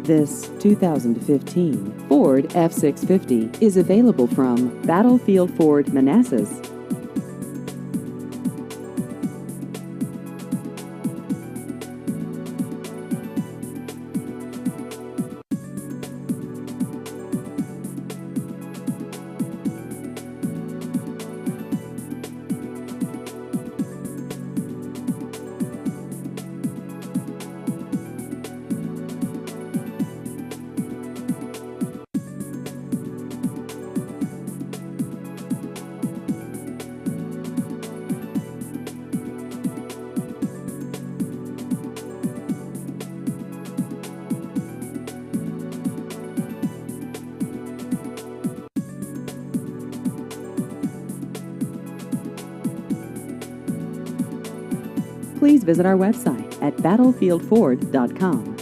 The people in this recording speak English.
This 2015 Ford F-650 is available from Battlefield Ford Manassas. Please visit our website at battlefieldford.com.